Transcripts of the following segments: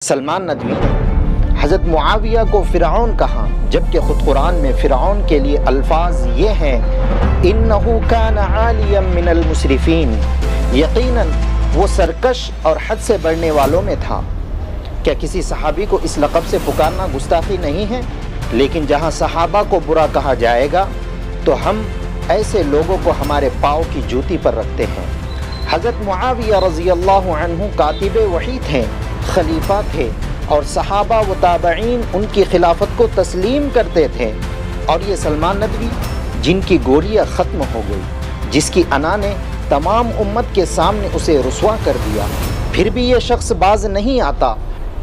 سلمان ندوی نے حضرت معاویہ کو فرعون کہا، جبکہ خود قرآن میں فرعون کے لیے الفاظ یہ ہیں انہو کان عالیا من المسرفین، یقیناً وہ سرکش اور حد سے بڑھنے والوں میں تھا۔ کیا کسی صحابی کو اس لقب سے پکارنا گستاخی نہیں ہے؟ لیکن جہاں صحابہ کو برا کہا جائے گا تو ہم ایسے لوگوں کو ہمارے پاؤں کی جوتی پر رکھتے ہیں۔ حضرت معاویہ رضی اللہ عنہ کاتب وحی تھے، خلیفہ تھے، اور صحابہ و تابعین ان کی خلافت کو تسلیم کرتے تھے، اور یہ سلمان ندوی جن کی گولیاں ختم ہو گئی، جس کی انا نے تمام امت کے سامنے اسے رسوا کر دیا، پھر بھی یہ شخص باز نہیں آتا۔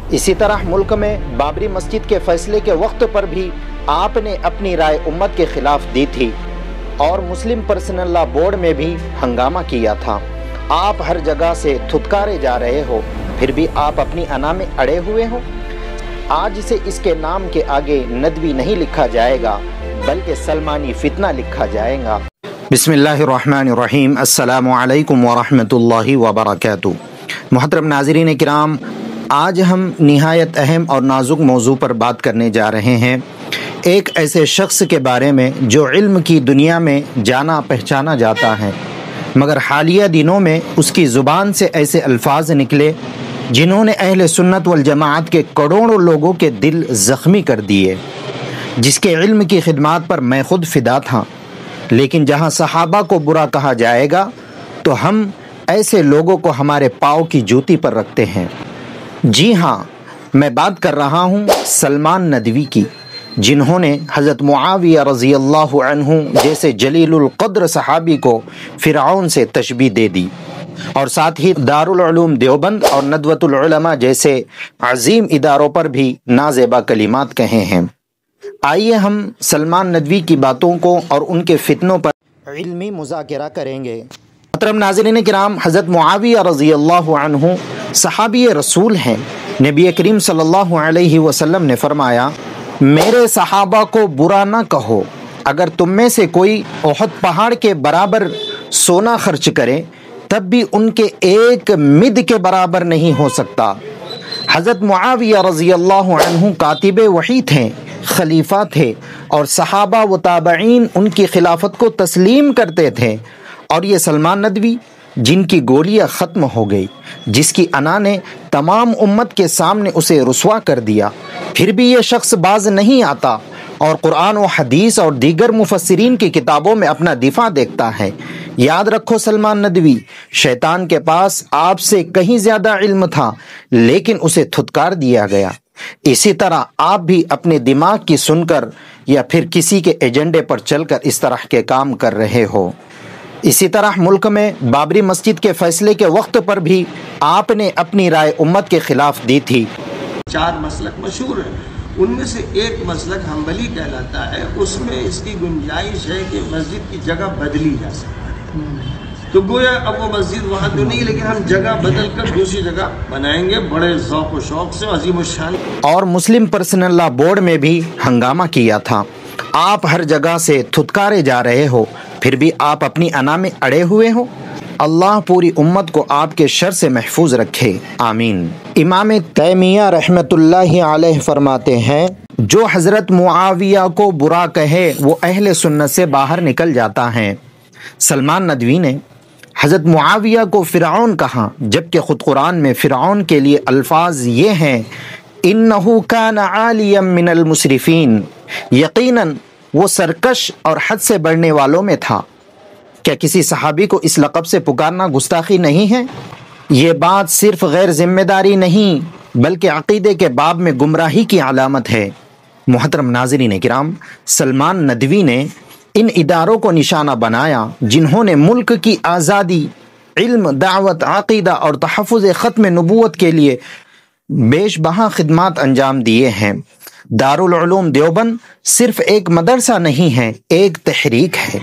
اسی طرح ملک میں بابری مسجد کے فیصلے کے وقت پر بھی آپ نے اپنی رائے امت کے خلاف دی تھی، اور مسلم پرسنل لا بورڈ میں بھی ہنگامہ کیا تھا۔ آپ ہر جگہ سے تھتکارے جا رہے ہو، پھر بھی آپ اپنی انا میں اڑے ہوئے ہو۔ آج سے اس کے نام کے آگے ندوی نہیں لکھا جائے گا، بلکہ سلمانی فتنہ لکھا جائے گا۔ بسم اللہ الرحمن الرحیم۔ السلام علیکم ورحمۃ اللہ وبرکاتہ۔ محترم ناظرین کرام، آج ہم نہایت اہم اور نازک موضوع پر بات کرنے جا رہے ہیں، ایک ایسے شخص کے بارے میں جو علم کی دنیا میں جانا پہچانا جاتا ہے، مگر حالیہ دنوں میں اس کی زبان سے ایسے الفاظ نکلے جنہوں نے اہل سنت والجماعت کے کروڑوں لوگوں کے دل زخمی کر دیے، جس کے علم کی خدمات پر میں خود فدا تھا۔ لیکن جہاں صحابہ کو برا کہا جائے گا تو ہم ایسے لوگوں کو ہمارے پاؤں کی جوتی پر رکھتے ہیں۔ جی ہاں، میں بات کر رہا ہوں سلمان ندوی کی، جنہوں نے حضرت معاویہ رضی اللہ عنہ جیسے جلیل القدر صحابی کو فرعون سے تشبیہ دے دی، اور ساتھ ہی دارالعلوم دیوبند اور ندوۃ العلماء جیسے عظیم اداروں پر بھی نازیبا کلمات کہے ہیں۔ آئیے ہم سلمان ندوی کی باتوں کو اور ان کے فتنوں پر علمی مذاکرہ کریں گے۔ محترم ناظرین کرام، حضرت معاویہ رضی اللہ عنہ صحابی رسول ہیں۔ نبی کریم صلی اللہ علیہ وسلم نے فرمایا، میرے صحابہ کو برا نہ کہو، اگر تم میں سے کوئی احد پہاڑ کے برابر سونا خرچ کرے تب بھی ان کے ایک مد کے برابر نہیں ہو سکتا۔ حضرت معاویہ رضی اللہ عنہ کاتب وحی تھے، خلیفہ تھے، اور صحابہ و تابعین ان کی خلافت کو تسلیم کرتے تھے، اور یہ سلمان ندوی جن کی گولیاں ختم ہو گئی، جس کی انا نے تمام امت کے سامنے اسے رسوا کر دیا، پھر بھی یہ شخص باز نہیں آتا اور قرآن و حدیث اور دیگر مفسرین کی کتابوں میں اپنا دفاع دیکھتا ہے۔ یاد رکھو سلمان ندوی، شیطان کے پاس آپ سے کہیں زیادہ علم تھا، لیکن اسے تھتکار دیا گیا۔ اسی طرح آپ بھی اپنے دماغ کی سن کر یا پھر کسی کے ایجنڈے پر چل کر اس طرح کے کام کر رہے ہو۔ اسی طرح ملک میں بابری مسجد کے فیصلے کے وقت پر بھی آپ نے اپنی رائے امت کے خلاف دی تھی۔ 4 مسلک مشہور ہیں، ان میں سے ایک مسلک حنبلی کہلاتا ہے، اس میں اس کی گنجائش ہے کہ مسجد کی جگہ بدلی جا سکتی ہے۔ تو گویا اب وہ مسجد وہاں تو نہیں، لیکن ہم جگہ بدل کر دوسری جگہ بنائیں گے، بڑے ذوق و شوق سے، عظیم الشان۔ اور مسلم پرسنل لا بورڈ میں بھی ہنگامہ کیا تھا۔ آپ ہر جگہ سے تھتکارے جا رہے ہو، پھر بھی آپ اپنی انا میں اڑے ہوئے ہو۔ اللہ پوری امت کو آپ کے شر سے محفوظ رکھے، آمین۔ امام تیمیہ رحمۃ اللہ علیہ فرماتے ہیں، جو حضرت معاویہ کو برا کہے وہ اہل سنت سے باہر نکل جاتا ہے۔ سلمان ندوی نے حضرت معاویہ کو فرعون کہا، جبکہ خود قرآن میں فرعون کے لیے الفاظ یہ ہیں انہو کان عالیا من المسرفین، یقیناً وہ سرکش اور حد سے بڑھنے والوں میں تھا۔ کیا کسی صحابی کو اس لقب سے پکارنا گستاخی نہیں ہے؟ یہ بات صرف غیر ذمہ داری نہیں بلکہ عقیدے کے باب میں گمراہی کی علامت ہے۔ محترم ناظرین کرام، سلمان ندوی نے ان اداروں کو نشانہ بنایا جنہوں نے ملک کی آزادی، علم، دعوت، عقیدہ اور تحفظ ختم نبوت کے لیے بیش بہا خدمات انجام دیے ہیں۔ دارالعلوم دیوبند صرف ایک مدرسہ نہیں ہے، ایک تحریک ہے۔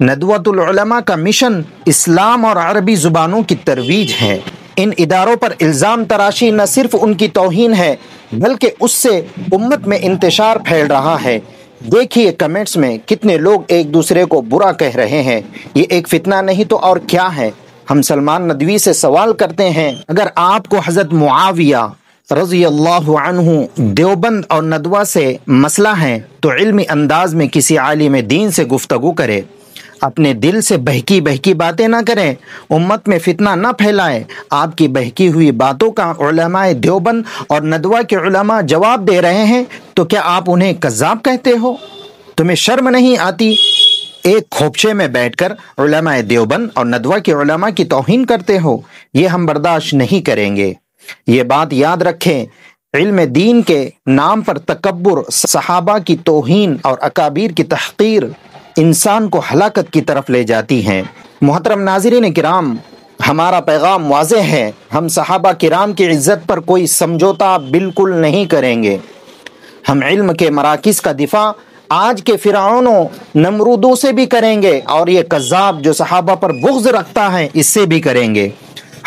ندوۃ العلماء کا مشن اسلام اور عربی زبانوں کی ترویج ہے۔ ان اداروں پر الزام تراشی نہ صرف ان کی توہین ہے بلکہ اس سے امت میں انتشار پھیل رہا ہے۔ دیکھیے کمنٹس میں کتنے لوگ ایک دوسرے کو برا کہہ رہے ہیں۔ یہ ایک فتنہ نہیں تو اور کیا ہے؟ ہم سلمان ندوی سے سوال کرتے ہیں، اگر آپ کو حضرت معاویہ رضی اللہ عنہ دیوبند اور ندوہ سے مسئلہ ہے تو علمی انداز میں کسی عالم دین سے گفتگو کرے، اپنے دل سے بہکی بہکی باتیں نہ کریں، امت میں فتنہ نہ پھیلائے۔ آپ کی بہکی ہوئی باتوں کا علماء دیوبند اور ندوہ کے علماء جواب دے رہے ہیں تو کیا آپ انہیں کذاب کہتے ہو؟ تمہیں شرم نہیں آتی؟ ایک کھوپچے میں بیٹھ کر علماء دیوبند اور ندوہ کے علماء کی توہین کرتے ہو، یہ ہم برداشت نہیں کریں گے۔ یہ بات یاد رکھیں، علم دین کے نام پر تکبر، صحابہ کی توہین اور اکابر کی تحقیر انسان کو ہلاکت کی طرف لے جاتی ہیں۔ محترم ناظرین کرام، ہمارا پیغام واضح ہے، ہم صحابہ کرام کی عزت پر کوئی سمجھوتا بالکل نہیں کریں گے۔ ہم علم کے مراکز کا دفاع آج کے فرعونوں نمرودوں سے بھی کریں گے، اور یہ کذاب جو صحابہ پر بغض رکھتا ہے اس سے بھی کریں گے۔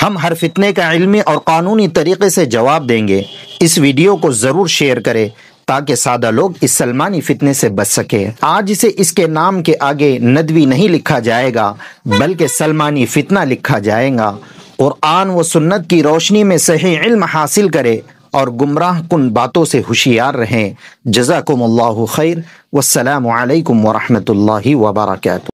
ہم ہر فتنے کا علمی اور قانونی طریقے سے جواب دیں گے۔ اس ویڈیو کو ضرور شیئر کریں تاکہ سادہ لوگ اس سلمانی فتنے سے بچ سکے۔ آج سے اس کے نام کے آگے ندوی نہیں لکھا جائے گا بلکہ سلمانی فتنہ لکھا جائے گا۔ قرآن و سنت کی روشنی میں صحیح علم حاصل کرے اور گمراہ کن باتوں سے ہوشیار رہیں۔ جزاکم اللہ خیر، والسلام علیکم ورحمۃ اللہ وبرکاتہ۔